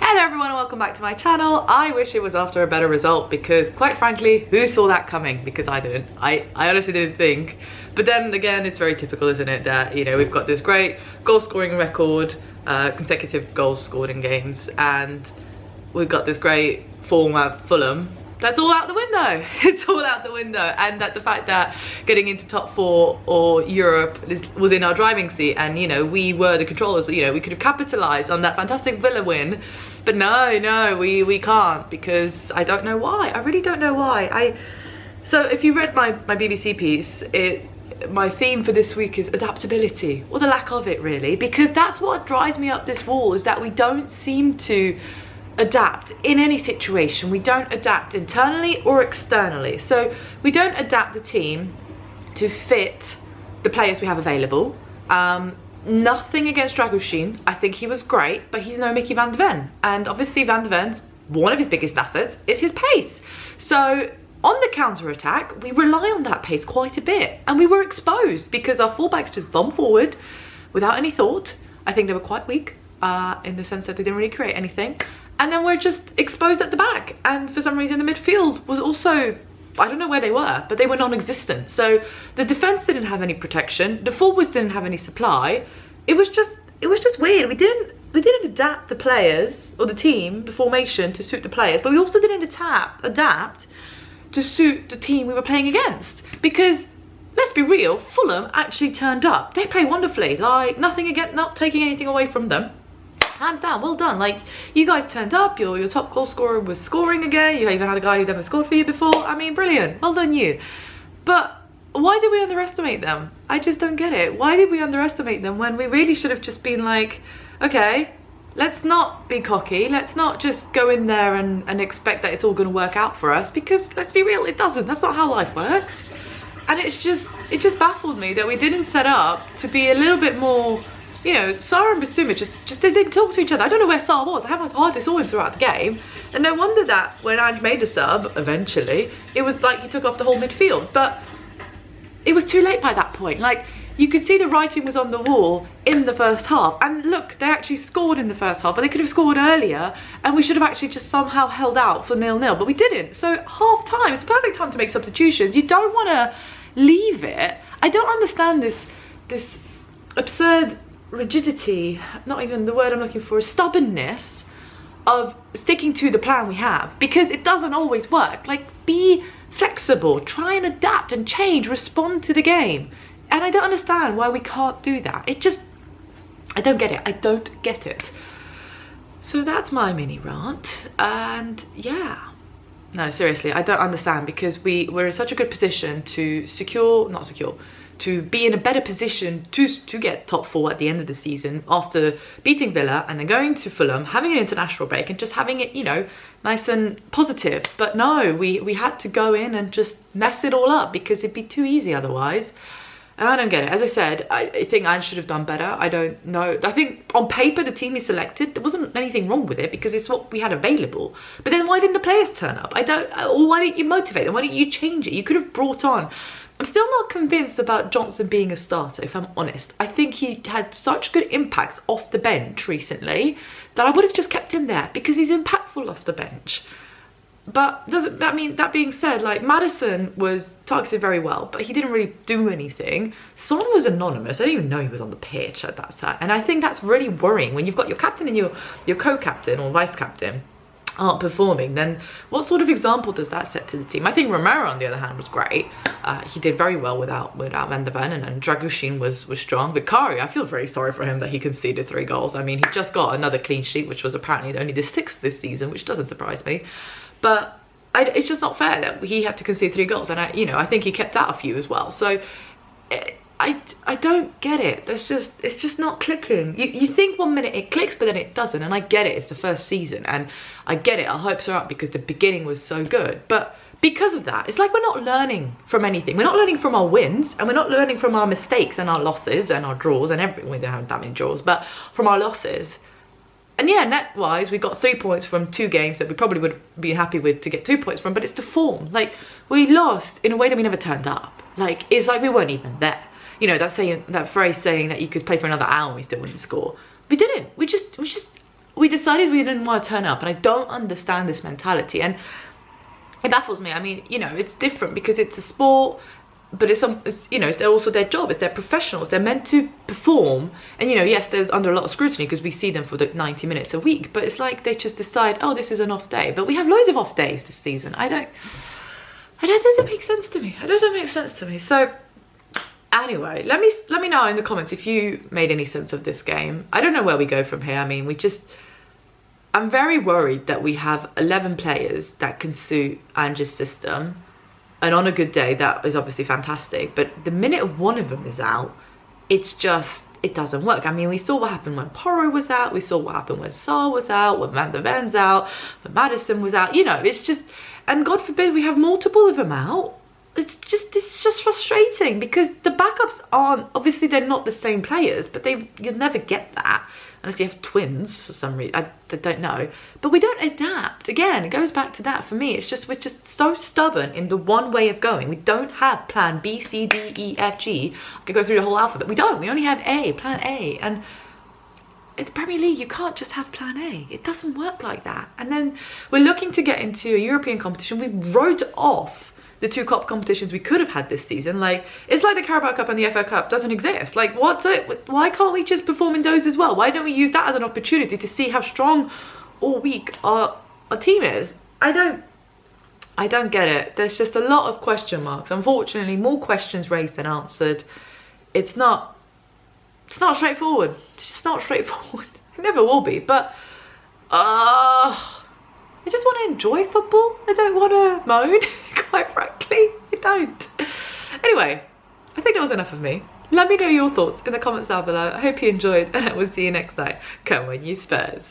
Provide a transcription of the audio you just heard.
Hello everyone and welcome back to my channel. I wish it was after a better result because quite frankly, who saw that coming? Because I didn't. I honestly didn't think. But then again, it's very typical, isn't it, that, you know, we've got this great goal scoring record, consecutive goals scored in games, and we've got this great form at Fulham. That's all out the window. It's all out the window. And that the fact that getting into top 4 or Europe was in our driving seat, and, you know, we were the controllers, you know, we could have capitalized on that fantastic Villa win. But no, we can't, because I don't know why. I really don't know why. So if you read my BBC piece, my theme for this week is adaptability, or the lack of it, really, because that's what drives me up this wall, is that we don't seem to adapt in any situation. We don't adapt internally or externally. So we don't adapt the team to fit the players we have available. Nothing against Dragushin. I think he was great, but he's no Mickey van de Ven. And obviously Van de Ven's, one of his biggest assets is his pace. So on the counter-attack, we rely on that pace quite a bit. And we were exposed because our fullbacks just bombed forward without any thought. I think they were quite weak in the sense that they didn't really create anything. And then we're just exposed at the back. And for some reason, the midfield was also, I don't know where they were, but they were non-existent. So the defense didn't have any protection. The forwards didn't have any supply. It was just weird. We didn't adapt the players or the team, the formation, to suit the players, but we also didn't adapt to suit the team we were playing against. Because let's be real, Fulham actually turned up. They play wonderfully. Like, nothing again, not taking anything away from them. Hands down, well done. Like, you guys turned up, your top goal scorer was scoring again, you even had a guy who never scored for you before. I mean, brilliant, well done you. But why did we underestimate them? I just don't get it. Why did we underestimate them when we really should have just been like, okay, let's not be cocky, let's not just go in there and expect that it's all gonna work out for us, because let's be real, it doesn't. That's not how life works. And it just baffled me that we didn't set up to be a little bit more, you know. Sarr and Basuma just they didn't talk to each other. I don't know where Sarr was. I hardly saw him throughout the game. And no wonder that when Ange made a sub, eventually, it was like he took off the whole midfield. But it was too late by that point. Like, you could see the writing was on the wall in the first half. And look, they actually scored in the first half, but they could have scored earlier, and we should have actually just somehow held out for 0-0, but we didn't. So half time, it's a perfect time to make substitutions. You don't want to leave it. I don't understand this absurd rigidity, not even the word I'm looking for, stubbornness of sticking to the plan we have, because it doesn't always work. Like, be flexible, try and adapt and change, respond to the game. And I don't understand why we can't do that. I don't get it. I don't get it. So that's my mini rant. And yeah, no, seriously, I don't understand, because we're in such a good position to to be in a better position to get top 4 at the end of the season, after beating Villa and then going to Fulham, having an international break and just having it, you know, nice and positive. But no, we had to go in and just mess it all up, because it'd be too easy otherwise. And I don't get it. As I said, I think I should have done better. I don't know. I think on paper, the team he selected, there wasn't anything wrong with it, because it's what we had available. But then why didn't the players turn up? Or why didn't you motivate them? Why didn't you change it? You could have brought on. I'm still not convinced about Johnson being a starter, if I'm honest. I think he had such good impacts off the bench recently that I would have just kept him there, because he's impactful off the bench. But doesn't that mean, that being said, like, Maddison was targeted very well, but he didn't really do anything. Son was anonymous. I didn't even know he was on the pitch at that time. And I think that's really worrying when you've got your captain and your co-captain or vice-captain aren't performing. Then what sort of example does that set to the team? I think Romero, on the other hand, was great. He did very well without Van de Ven, and Dragushin was strong. Vicario, I feel very sorry for him that he conceded 3 goals. I mean, he just got another clean sheet, which was apparently only the 6th this season, which doesn't surprise me. But it's just not fair that he had to concede 3 goals, and I think he kept out a few as well. So I don't get it. It's just not clicking. You think 1 minute it clicks, but then it doesn't. And I get it. It's the first season, and I get it. Our hopes are up because the beginning was so good. But because of that, it's like we're not learning from anything. We're not learning from our wins, and we're not learning from our mistakes and our losses and our draws and everything. We don't have that many draws, but from our losses. And yeah, net-wise, we got 3 points from 2 games that we probably would have been happy with to get 2 points from, but it's the form. Like, we lost in a way that we never turned up. Like, it's like we weren't even there. You know, that phrase saying that you could play for another hour and we still wouldn't score. We didn't. We just we decided we didn't want to turn up, and I don't understand this mentality, and it baffles me. I mean, you know, it's different because it's a sport, but it's you know, it's also their job, it's their professionals, they're meant to perform, and you know, yes, there's under a lot of scrutiny because we see them for the 90 minutes a week, but it's like they just decide, oh, this is an off day. But we have loads of off days this season. It doesn't make sense to me. It doesn't make sense to me. So anyway, let me know in the comments if you made any sense of this game. I don't know where we go from here. I mean, I'm very worried that we have 11 players that can suit Ange's system, and on a good day that is obviously fantastic, but the minute one of them is out, it doesn't work. I mean, we saw what happened when Porro was out, we saw what happened when Saar was out, when Van der Ven's out, when Maddison was out, you know, it's just, and God forbid we have multiple of them out. It's just frustrating because the backups aren't, obviously they're not the same players, but you'll never get that unless you have twins for some reason. I don't know, but we don't adapt. Again, it goes back to that for me. It's just, we're just so stubborn in the one way of going. We don't have plan B, C, D, E, F, G. I could go through the whole alphabet. We don't. We only have A, plan A. And in the Premier League, you can't just have plan A. It doesn't work like that. And then we're looking to get into a European competition. We wrote off the 2 cup competitions we could have had this season. Like, it's like the Carabao Cup and the FA Cup doesn't exist. Like, what's it? Why can't we just perform in those as well? Why don't we use that as an opportunity to see how strong or weak our team is? I don't get it. There's just a lot of question marks. Unfortunately, more questions raised than answered. It's not straightforward. It's just not straightforward. It never will be, but I just want to enjoy football. I don't want to moan, quite frankly. I don't. Anyway, I think that was enough of me. Let me know your thoughts in the comments down below. I hope you enjoyed, and I will see you next time. Come on, you Spurs.